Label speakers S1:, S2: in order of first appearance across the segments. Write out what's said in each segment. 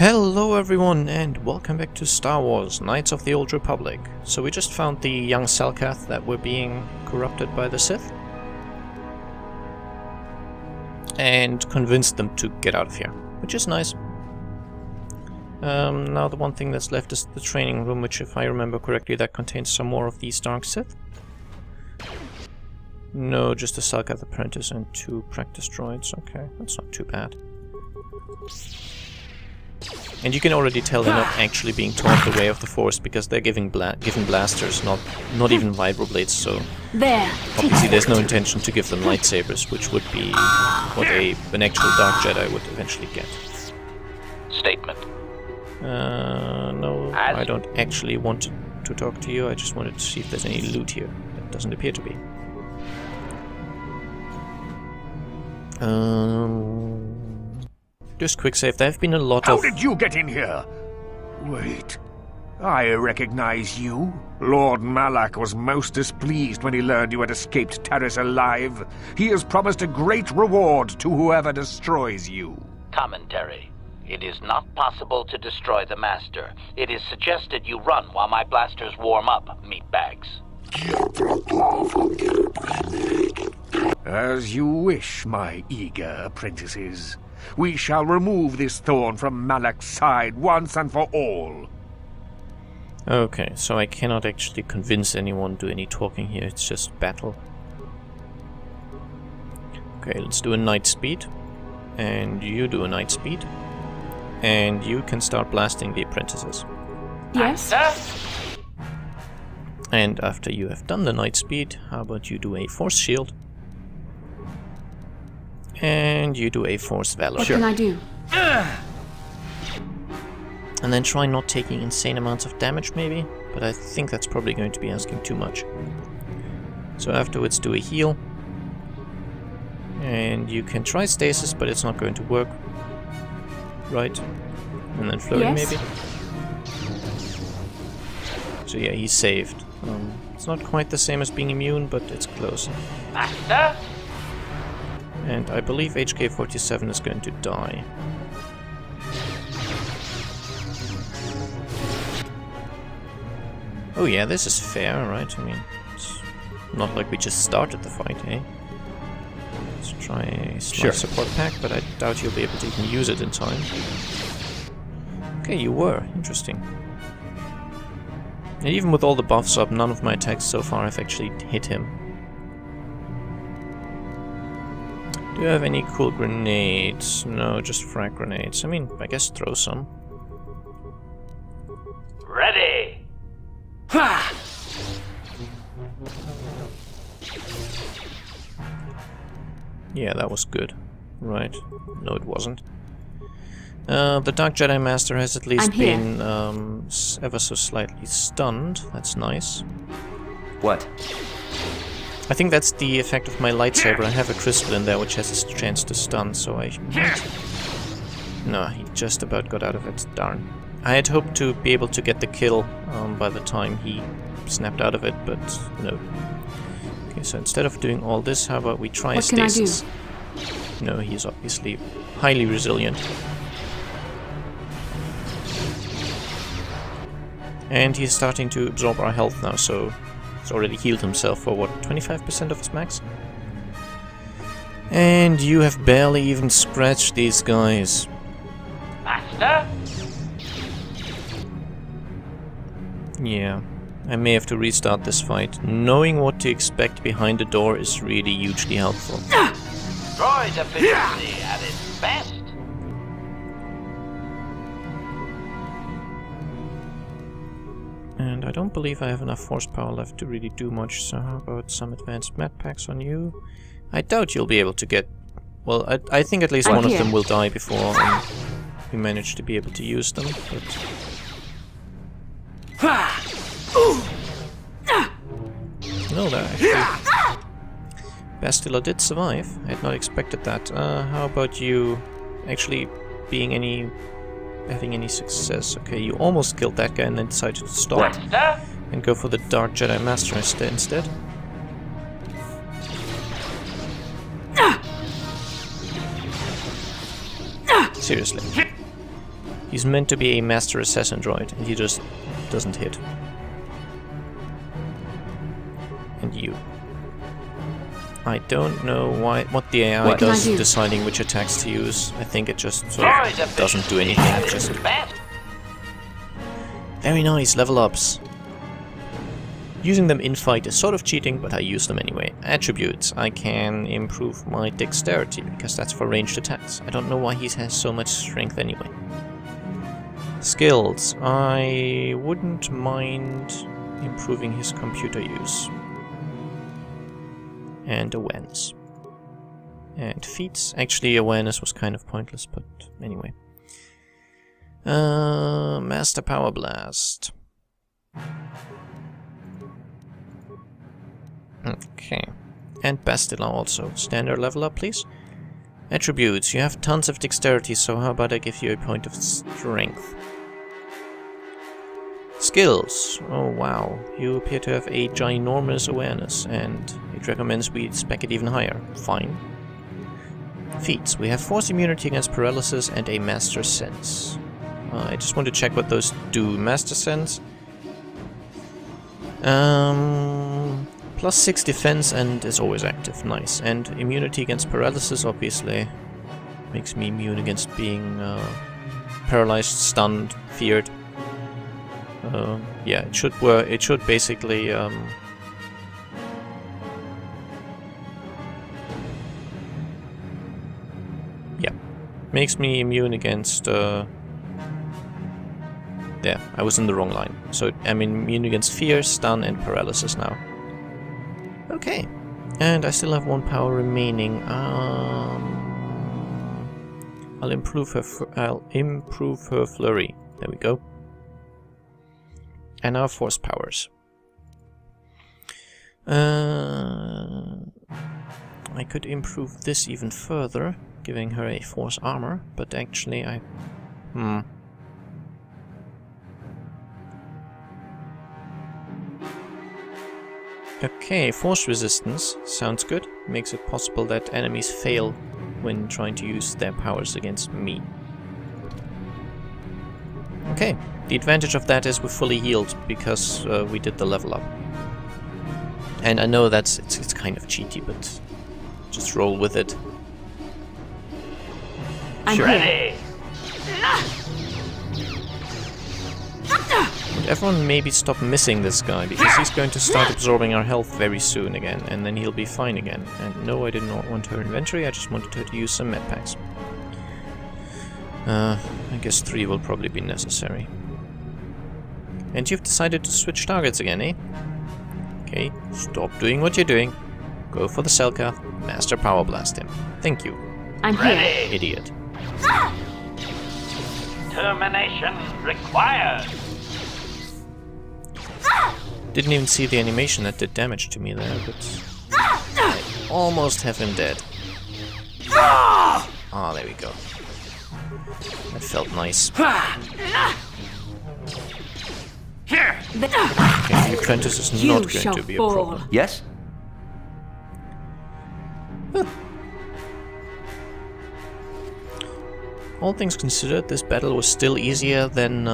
S1: Hello everyone and welcome back to Star Wars Knights of the Old Republic. So we just found the young Selkath that were being corrupted by the Sith and convinced them to get out of here, which is nice. Now the one thing that's left is the training room, which if I remember correctly that contains some more of these Dark Sith. No, just a Selkath apprentice and 2 practice droids. Okay, that's not too bad. And you can already tell they're not actually being taught the way of the Force because they're given blasters, not even vibroblades. So
S2: there.
S1: Obviously, there's no intention to give them lightsabers, which would be what an actual Dark Jedi would eventually get.
S3: Statement.
S1: No, I don't actually want to talk to you. I just wanted to see if there's any loot here. That doesn't appear to be. Just quick save. There have been a lot of...
S4: How did you get in here? Wait. I recognize you. Lord Malak was most displeased when he learned you had escaped Taris alive. He has promised a great reward to whoever destroys you.
S3: Commentary. It is not possible to destroy the Master. It is suggested you run while my blasters warm up, meatbags.
S4: As you wish, my eager apprentices. We shall remove this thorn from Malak's side once and for all.
S1: Okay, so I cannot actually convince anyone to do any talking here, it's just battle. Okay, let's do a night speed. And you do a night speed. And you can start blasting the apprentices.
S2: Yes?
S1: And after you have done the night speed, how about you do a force shield? And you do a force valor.
S2: What can I do?
S1: And then try not taking insane amounts of damage maybe, but I think that's probably going to be asking too much. So afterwards do a heal. And you can try stasis, but it's not going to work. Right. And then floating maybe. So yeah, he's saved. It's not quite the same as being immune, but it's close.
S3: Master?
S1: And I believe HK-47 is going to die. Oh yeah, this is fair, right? I mean, it's not like we just started the fight, eh? Let's try a smart support pack, but I doubt you'll be able to even use it in time. Okay, you were. Interesting. And even with all the buffs up, none of my attacks so far have actually hit him. Do you have any cool grenades? No, just frag grenades. I mean, I guess throw some.
S3: Ready!
S2: Ha!
S1: Yeah, that was good. Right. No, it wasn't. The Dark Jedi Master has at least been ever so slightly stunned. That's nice.
S5: What?
S1: I think that's the effect of my lightsaber. I have a crystal in there which has a chance to stun, so I might... No, he just about got out of it. Darn. I had hoped to be able to get the kill by the time he snapped out of it, but no. Okay, so instead of doing all this, how about we try a stasis?
S2: What can I
S1: do? No, he's obviously highly resilient. And he's starting to absorb our health now, so... He's already healed himself for, what, 25% of his max? And you have barely even scratched these guys.
S3: Master?
S1: Yeah, I may have to restart this fight. Knowing what to expect behind the door is really hugely helpful.
S3: Droid efficiency at its best.
S1: And I don't believe I have enough force power left to really do much, so how about some advanced med packs on you? I doubt you'll be able to get... Well, I think at least one of them will die before we manage to be able to use them, but... No, that actually... Bastila did survive. I had not expected that. How about you actually being having any success? Okay, you almost killed that guy and then decided to stop and go for the Dark Jedi Master instead. Seriously. He's meant to be a master assassin droid, and he just doesn't hit. And you. I don't know what the AI
S5: What can I
S1: does
S5: do?
S1: deciding which attacks to use. I think it just sort of doesn't do anything. It just... Very nice, level ups. Using them in fight is sort of cheating, but I use them anyway. Attributes. I can improve my dexterity, because that's for ranged attacks. I don't know why he has so much strength anyway. Skills. I wouldn't mind improving his computer use. And awareness. And feats. Actually, awareness was kind of pointless, but anyway. Master Power Blast. Okay. And Bastila also. Standard level up, please. Attributes. You have tons of dexterity, so how about I give you a point of strength? Skills. Oh wow. You appear to have a ginormous awareness, and it recommends we spec it even higher. Fine. Feats. We have force immunity against paralysis and a master sense. I just want to check what those do. Master sense. Plus 6 defense and is always active. Nice. And immunity against paralysis obviously makes me immune against being paralyzed, stunned, feared. Yeah, it should work. It should basically yeah, makes me immune against there, I was in the wrong line. So I'm immune against fear, stun, and paralysis now. Okay, and I still have 1 power remaining. I'll improve her flurry. There we go. And our force powers. I could improve this even further, giving her a force armor, but actually Okay, force resistance sounds good. Makes it possible that enemies fail when trying to use their powers against me. Okay, the advantage of that is we're fully healed because we did the level up. And I know it's kind of cheaty, but just roll with it.
S5: I'm
S2: Ready.
S1: Would everyone maybe stop missing this guy, because he's going to start absorbing our health very soon again, and then he'll be fine again. And no, I did not want her inventory, I just wanted her to use some medpacks. I guess 3 will probably be necessary. And you've decided to switch targets again, eh? Okay, stop doing what you're doing. Go for the Selkath, Master Power Blast him. Thank you.
S5: I'm here.
S1: Idiot.
S3: Termination required.
S1: Didn't even see the animation that did damage to me there, but I almost have him dead. Ah, there we go. That felt nice.
S2: Here.
S1: Okay, the apprentice is
S5: You
S1: not going
S5: shall
S1: to be a
S5: fall.
S1: problem.
S6: Yes?
S1: All things considered, this battle was still easier than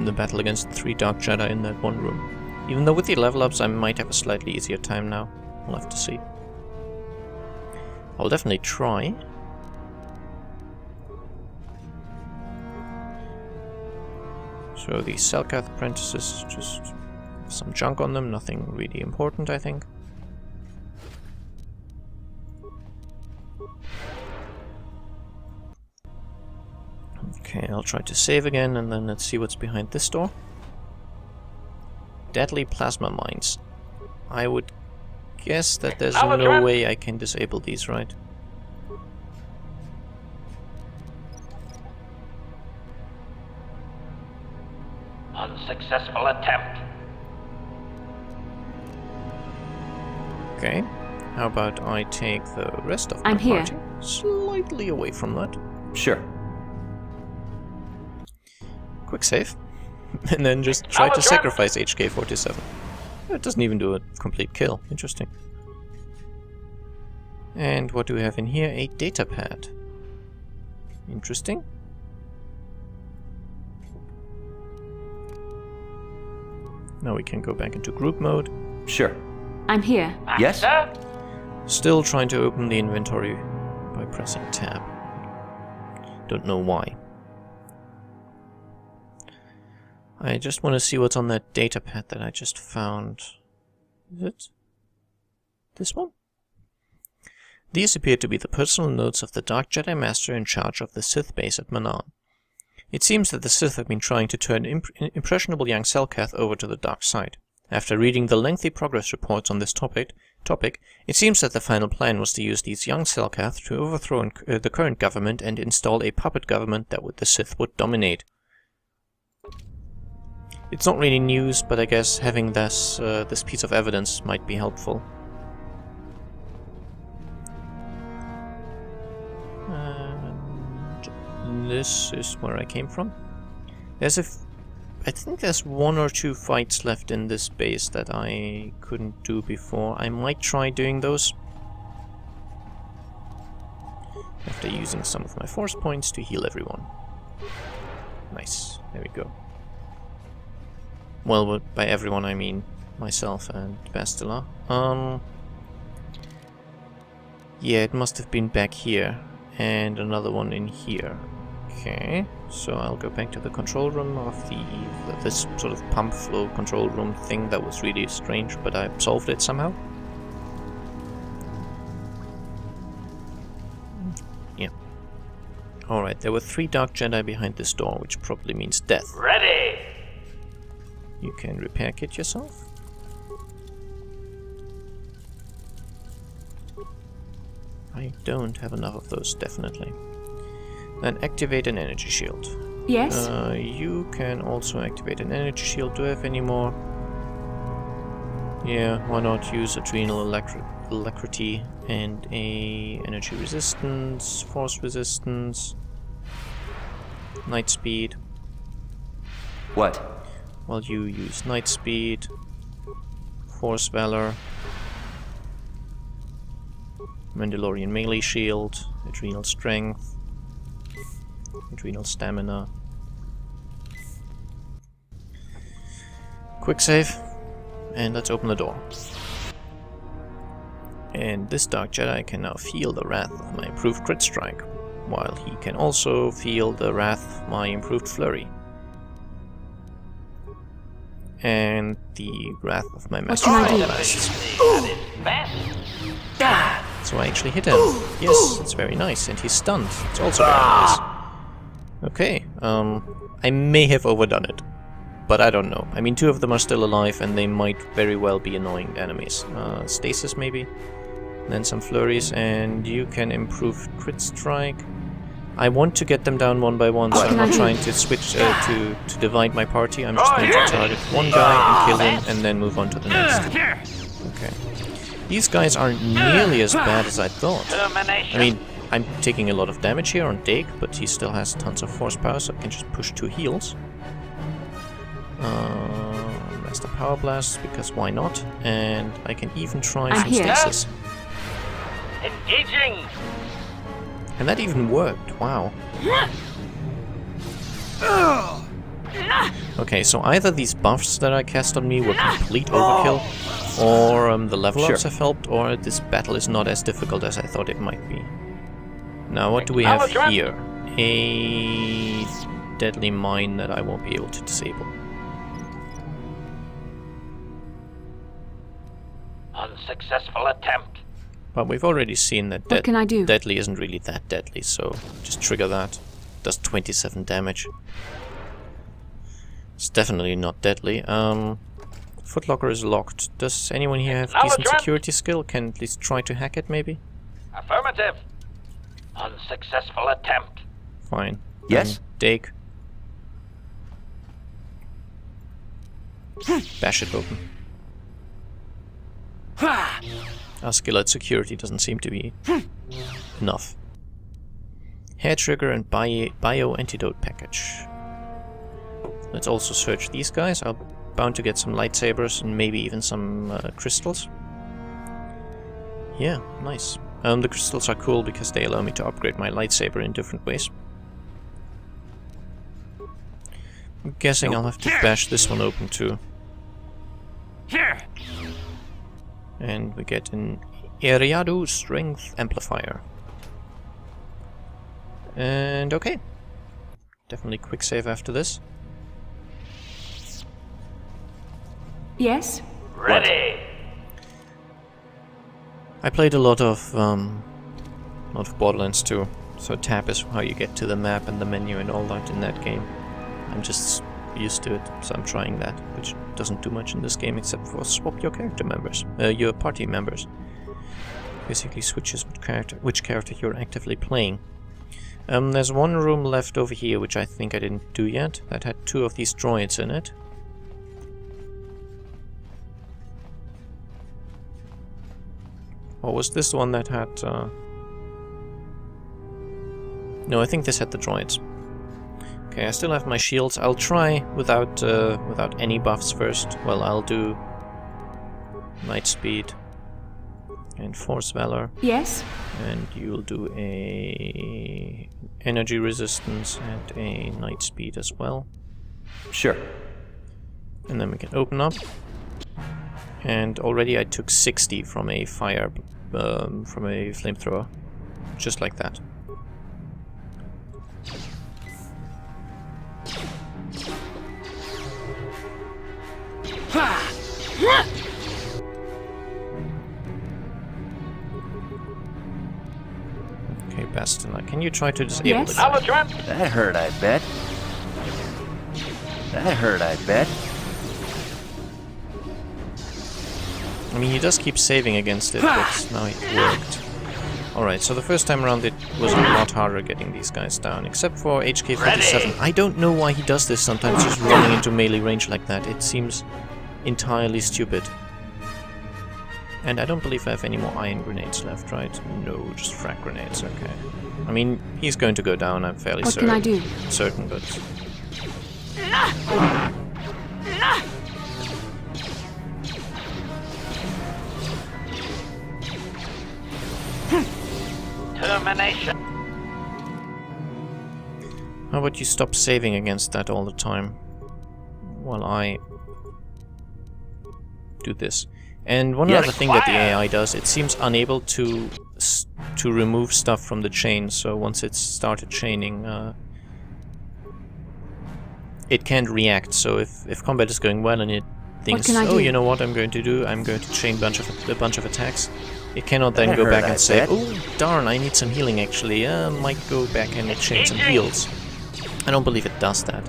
S1: the battle against the 3 Dark Jedi in that one room. Even though with the level ups I might have a slightly easier time now. We'll have to see. I'll definitely try. So the Selkath apprentices, just some junk on them, nothing really important, I think. Okay, I'll try to save again, and then let's see what's behind this door. Deadly plasma mines. I would guess that there's no way I can disable these, right?
S3: Unsuccessful attempt.
S1: Okay. How about I take the rest of my
S5: I'm here.
S1: party slightly away from that.
S6: Sure.
S1: Quick save. And then just try to sacrifice HK-47. It doesn't even do a complete kill. Interesting. And what do we have in here? A data pad. Interesting. Now we can go back into group mode.
S5: Sure.
S6: I'm here.
S5: Yes?
S1: Still trying to open the inventory by pressing tab. Don't know why. I just want to see what's on that datapad that I just found. Is it this one? These appear to be the personal notes of the Dark Jedi Master in charge of the Sith base at Manan. It seems that the Sith have been trying to turn impressionable young Selkath over to the dark side. After reading the lengthy progress reports on this topic, it seems that the final plan was to use these young Selkath to overthrow the current government and install a puppet government that the Sith would dominate. It's not really news, but I guess having this piece of evidence might be helpful. This is where I came from. I think there's 1 or 2 fights left in this base that I couldn't do before. I might try doing those after using some of my force points to heal everyone. Nice, there we go. Well, by everyone I mean myself and Bastila. Yeah, it must have been back here, and another one in here. Okay, so I'll go back to the control room of this sort of pump flow control room thing that was really strange, but I solved it somehow. Yeah. Alright, there were 3 Dark Jedi behind this door, which probably means death.
S2: Ready!
S1: You can repair kit yourself. I don't have enough of those, definitely. Then activate an energy shield.
S6: Yes?
S1: You can also activate an energy shield. Do I have any more? Yeah, why not use adrenal alacrity and a energy resistance, force resistance, night speed.
S5: What?
S1: Well, you use night speed, force valor, Mandalorian melee shield, adrenal strength, adrenal stamina. Quick save, and let's open the door. And this Dark Jedi can now feel the wrath of my improved crit strike, while he can also feel the wrath of my improved flurry. And the wrath of my master blasts. So I actually hit him. Yes, that's very nice. And he's stunned. It's also very nice. Okay, I may have overdone it, but I don't know. I mean, 2 of them are still alive, and they might very well be annoying enemies. Stasis, maybe? Then some flurries, and you can improve crit strike. I want to get them down one by one, so I'm not trying to switch to divide my party. I'm just going to target one guy and kill him, and then move on to the next. Okay. These guys aren't nearly as bad as I thought. I mean, I'm taking a lot of damage here on Dake, but he still has tons of force power, so I can just push 2 heals. Master Power Blast, because why not? And I can even try some stasis.
S2: Engaging!
S1: And that even worked, wow. Okay, so either these buffs that I cast on me were complete overkill, or the level ups have helped, or this battle is not as difficult as I thought it might be. Now, what do we have here? A deadly mine that I won't be able to disable.
S3: Unsuccessful attempt.
S1: But we've already seen that
S6: What can I do?
S1: deadly isn't really that deadly, so just trigger that. Does 27 damage. It's definitely not deadly. Footlocker is locked. Does anyone here have decent security skill? Can at least try to hack it, maybe?
S3: Affirmative. Unsuccessful attempt.
S1: Fine.
S5: Yes?
S1: Dake. Bash it open. Our skill at security doesn't seem to be enough. Hair trigger and bio antidote package. Let's also search these guys. I'm bound to get some lightsabers and maybe even some crystals. Yeah, nice. The crystals are cool because they allow me to upgrade my lightsaber in different ways. I'm guessing I'll have to bash this one open too.
S2: Here!
S1: And we get an Eriado Strength Amplifier. And okay. Definitely quick save after this.
S5: Yes?
S3: Ready!
S1: I played a lot of Borderlands 2, so tab is how you get to the map and the menu and all that in that game. I'm just used to it, so I'm trying that, which doesn't do much in this game except for swap your character members, your party members. Basically switches which character you're actively playing. There's one room left over here, which I think I didn't do yet, that had 2 of these droids in it. Or was this the one that had... No, I think this had the droids. Okay, I still have my shields. I'll try without any buffs first. Well, I'll do Night Speed and Force Valor.
S5: Yes?
S1: And you'll do a Energy Resistance and a Night Speed as well.
S6: Sure.
S1: And then we can open up. And already I took 60 from a from a flamethrower. Just like that. Okay, Bastina, can you try to disable the guy?
S6: That hurt, I bet. That hurt, I bet.
S1: I mean, he does keep saving against it, but now it worked. Alright, so the first time around it was a lot harder getting these guys down, except for HK-47. I don't know why he does this sometimes, just running into melee range like that. It seems entirely stupid. And I don't believe I have any more iron grenades left, right? No, just frag grenades, okay. I mean, he's going to go down, I'm fairly certain.
S5: What can I do?
S1: Certain, but...
S3: Termination.
S1: How about you stop saving against that all the time? While I do this. And one other thing that the AI does, it seems unable to remove stuff from the chain, so once it's started chaining, it can't react. So if combat is going well and it thinks, oh, you know what I'm going to do? I'm going to chain a bunch of attacks. It cannot then go back and say, oh, darn, I need some healing actually. Might go back and chain some heals. I don't believe it does that.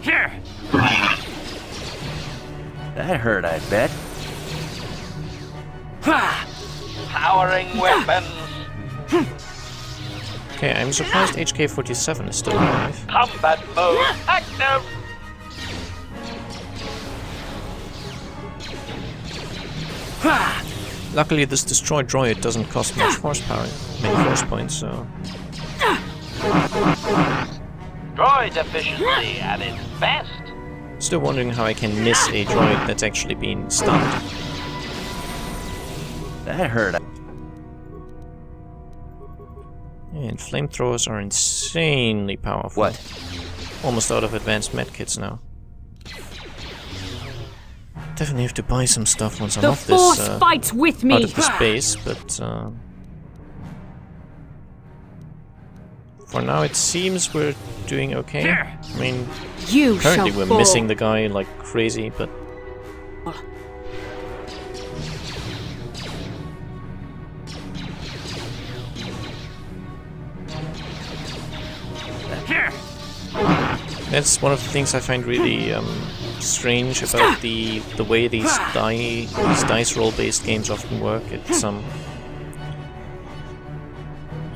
S2: Here!
S6: That hurt, I bet.
S3: Powering weapons.
S1: Okay, I'm surprised HK-47 is still alive.
S3: Combat mode active.
S1: Luckily, this destroyed droid doesn't cost much force power, many force points, so...
S3: Droid efficiency at its best.
S1: Still wondering how I can miss a droid that's actually been stunned.
S6: That hurt.
S1: And flamethrowers are insanely powerful.
S6: What?
S1: Almost out of advanced medkits now. Definitely have to buy some stuff once I'm off this,
S5: Force fights with me.
S1: out of this base, but for now it seems we're doing okay. I mean, currently we're missing the guy like crazy, but... That's one of the things I find really strange about the way these dice roll based games often work. It's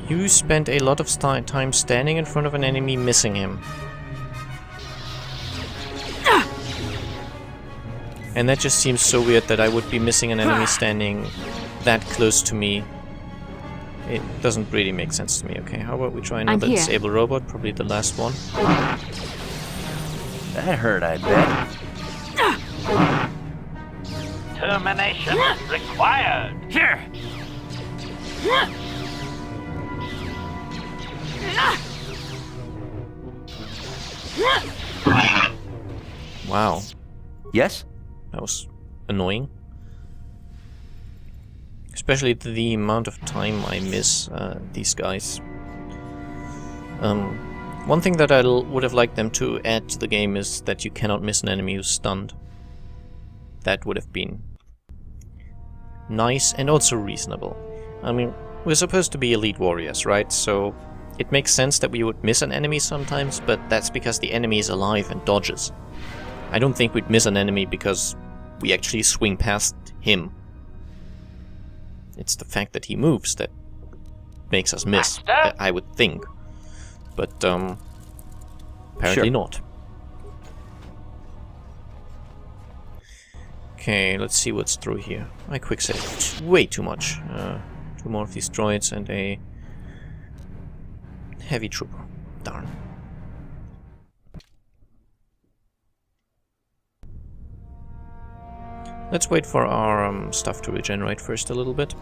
S1: you spend a lot of time standing in front of an enemy, missing him, and that just seems so weird that I would be missing an enemy standing that close to me. It doesn't really make sense to me. Okay, how about we try another disable robot, probably the last one.
S6: That hurt, I bet.
S3: Determination required.
S2: Here!
S1: Wow,
S6: Yes?
S1: that was annoying. Especially the amount of time I miss these guys. One thing that I would have liked them to add to the game is that you cannot miss an enemy who's stunned. That would have been nice and also reasonable. I mean, we're supposed to be elite warriors, right? So it makes sense that we would miss an enemy sometimes, but that's because the enemy is alive and dodges. I don't think we'd miss an enemy because we actually swing past him. It's the fact that he moves that makes us miss, I would think. But, apparently not. Okay, let's see what's through here. I quick save way too much. 2 more of these droids and a heavy trooper. Darn. Let's wait for our stuff to regenerate first a little bit.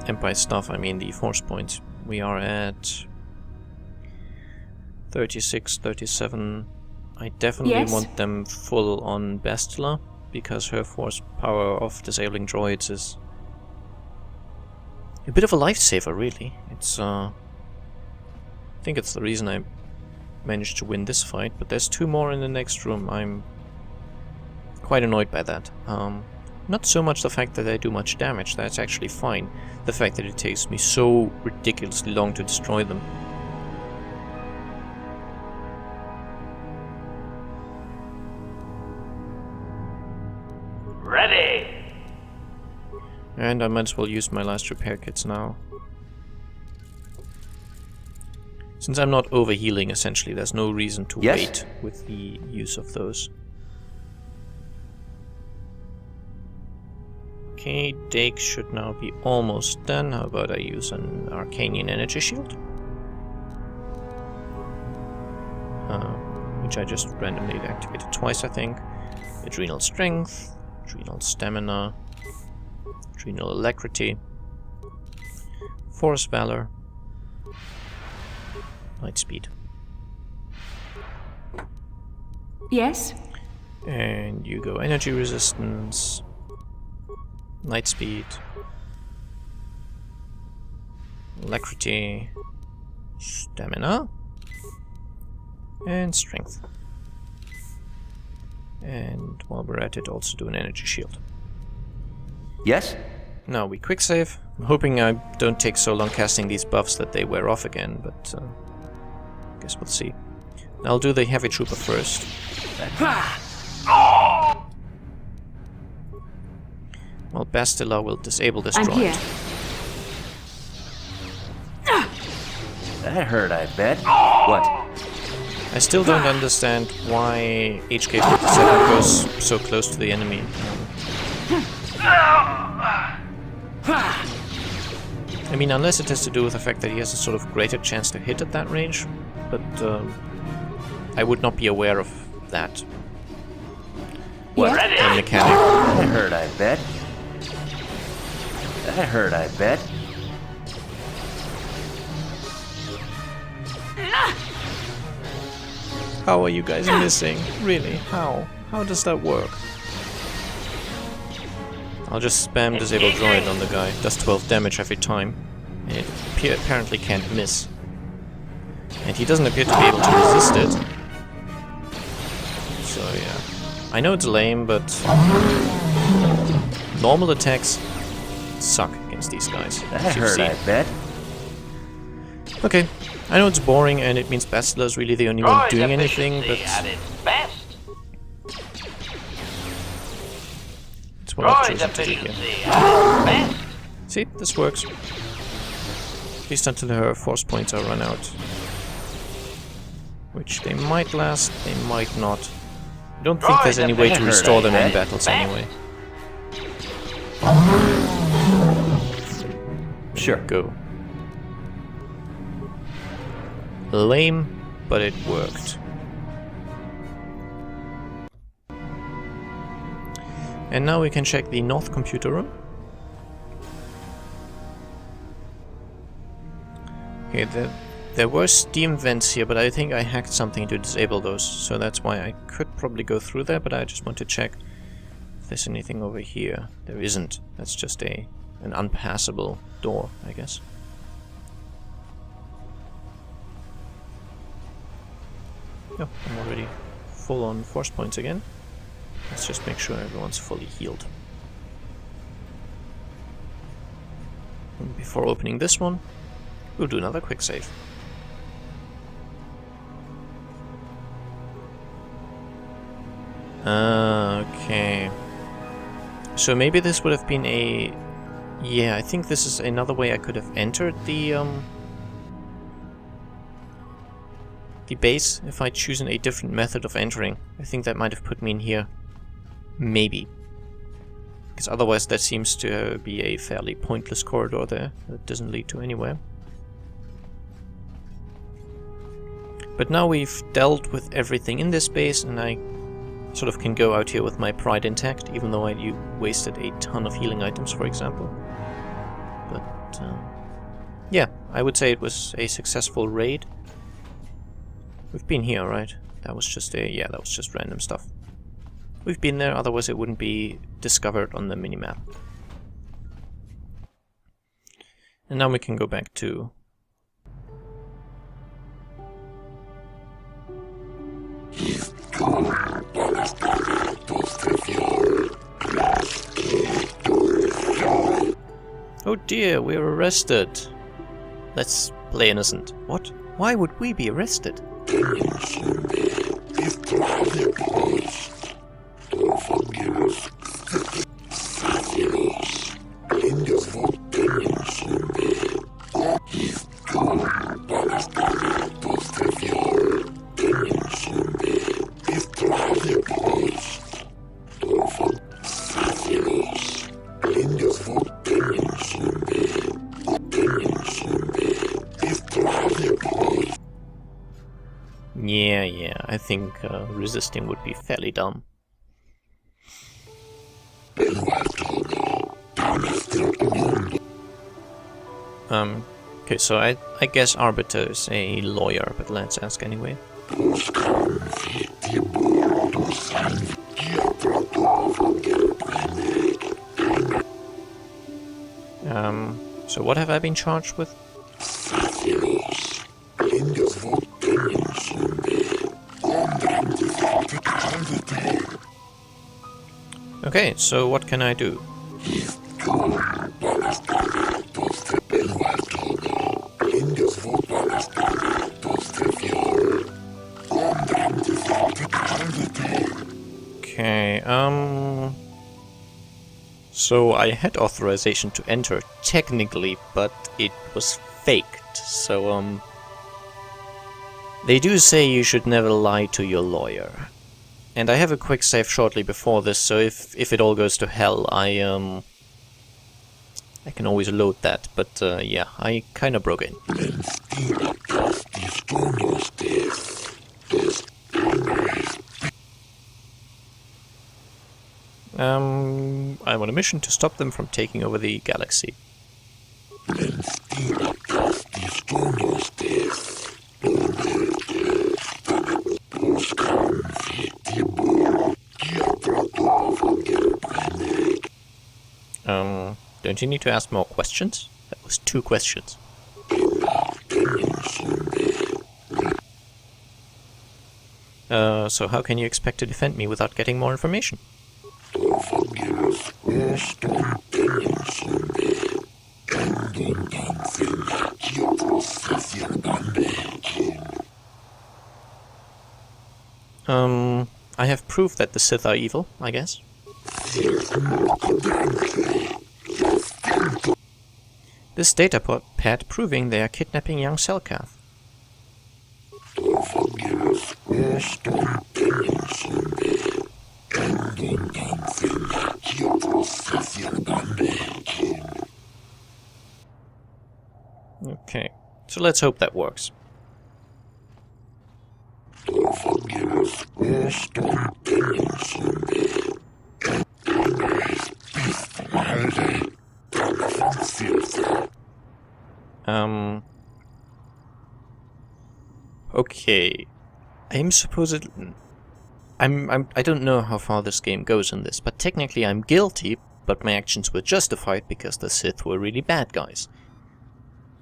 S1: And by stuff, I mean the force points. We are at 36, 37. I definitely want them full on Bastila, because her force power of disabling droids is a bit of a lifesaver, really. It's, I think it's the reason I managed to win this fight, but there's 2 more in the next room. I'm quite annoyed by that. Not so much the fact that I do much damage, that's actually fine. The fact that it takes me so ridiculously long to destroy them.
S3: Ready!
S1: And I might as well use my last repair kits now. Since I'm not overhealing, essentially, there's no reason to wait with the use of those. Okay, Dake should now be almost done. How about I use an Arcanian energy shield? Which I just randomly activated twice, I think. Adrenal strength, adrenal stamina, adrenal alacrity, force valor, light speed.
S5: Yes?
S1: And you go energy resistance, light speed, alacrity, stamina, and strength. And while we're at it, also do an energy shield.
S6: Yes?
S1: Now we quick save. I'm hoping I don't take so long casting these buffs that they wear off again, but guess we'll see. I'll do the heavy trooper first. Well, Bastila will disable this
S5: I'm
S1: droid.
S5: here.
S6: That hurt, I bet. What?
S1: I still don't understand why HK-57 goes so close to the enemy. I mean, unless it has to do with the fact that he has a sort of greater chance to hit at that range, but I would not be aware of that.
S6: What?
S5: Yeah.
S1: Mechanic.
S6: That hurt, I bet. That hurt, I bet.
S1: How are you guys missing? Really? How? How does that work? I'll just spam disable droid on the guy. Does 12 damage every time. And it apparently can't miss. And he doesn't appear to be able to resist it. So yeah. I know it's lame, but normal attacks suck against these guys.
S6: That
S1: as you
S6: hurt,
S1: see.
S6: I bet.
S1: Okay. I know it's boring and it means Bastila is really the only one
S3: Droid
S1: doing anything,
S3: efficiency
S1: but
S3: at its best.
S1: it's what I've
S3: Droid
S1: chosen to do here.
S3: efficiency at its best.
S1: See, this works. At least until her force points are run out. Which they might last, they might not. I don't think there's any way to restore them in battles anyway.
S6: Sure.
S1: Go. Lame, but it worked. And now we can check the north computer room. Okay, there were steam vents here, but I think I hacked something to disable those, so that's why I could probably go through there, but I just want to check if there's anything over here. There isn't. That's just an unpassable door, I guess. Oh, I'm already full on force points again. Let's just make sure everyone's fully healed. And before opening this one, we'll do another quick save. Okay. So maybe this would have been a... Yeah, I think this is another way I could have entered the base if I'd chosen a different method of entering. I think that might have put me in here. Maybe. Because otherwise that seems to be a fairly pointless corridor there that doesn't lead to anywhere. But now we've dealt with everything in this base, and I sort of can go out here with my pride intact, even though you wasted a ton of healing items, for example. But yeah, I would say it was a successful raid. We've been here, right? That was just that was just random stuff. We've been there, otherwise it wouldn't be discovered on the minimap. And now we can go back to... Oh dear, we're arrested. Let's play innocent. What? Why would we be arrested? Yeah, I think resisting would be fairly dumb. Okay, so I guess Arbiter is a lawyer, but let's ask anyway. So what have I been charged with? Okay, so what can I do? Okay, so I had authorization to enter, technically, but it was faked, so, they do say you should never lie to your lawyer. And I have a quick save shortly before this, so if it all goes to hell, I can always load that, but yeah, I kinda broke in. I'm on a mission to stop them from taking over the galaxy. Don't you need to ask more questions? That was 2 questions. So how can you expect to defend me without getting more information? I have proof that the Sith are evil, I guess. This data pad proving they are kidnapping young Selkath. Okay, so let's hope that works. Okay. I'm supposedly... I don't know how far this game goes in this, but technically I'm guilty, but my actions were justified because the Sith were really bad guys.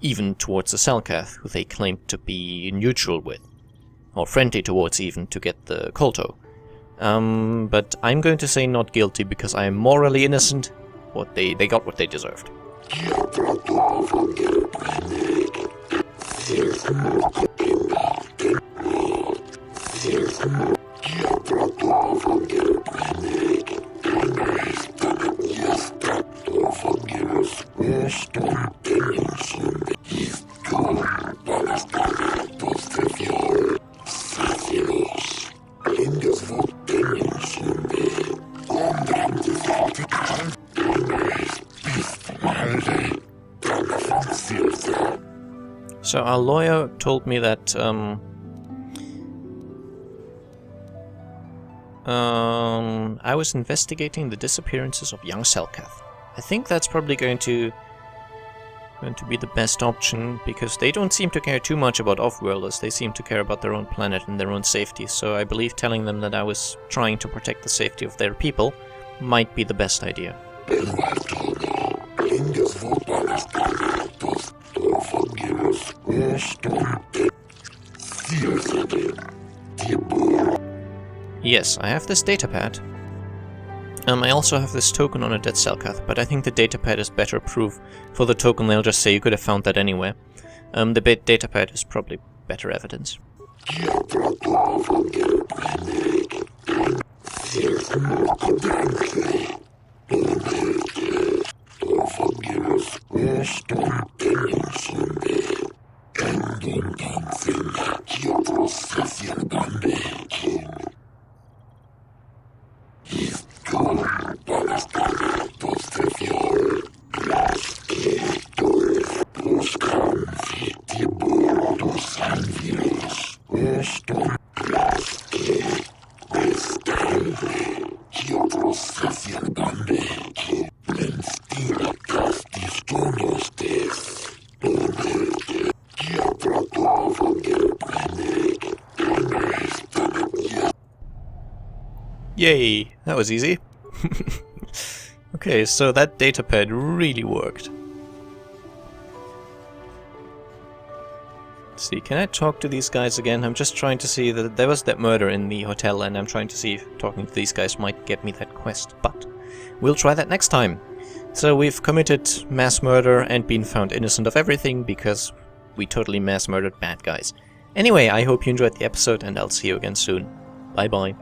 S1: Even towards the Selkath, who they claimed to be neutral with. Or friendly towards even, to get the Kolto. But I'm going to say not guilty because I am morally innocent. They got what they deserved. So our lawyer told me that I was investigating the disappearances of young Selkath. I think that's probably going to be the best option, because they don't seem to care too much about off-worlders. They seem to care about their own planet and their own safety, so I believe telling them that I was trying to protect the safety of their people might be the best idea. Yes, I have this datapad. I also have this token on a dead Selkath, but I think the datapad is better proof. For the token they'll just say you could have found that anywhere. The datapad is probably better evidence. Yay, that was easy. Okay, so that datapad really worked. Let's see, can I talk to these guys again? I'm just trying to see that there was that murder in the hotel, and I'm trying to see if talking to these guys might get me that quest, but we'll try that next time. So we've committed mass murder and been found innocent of everything because we totally mass murdered bad guys. Anyway, I hope you enjoyed the episode, and I'll see you again soon. Bye bye.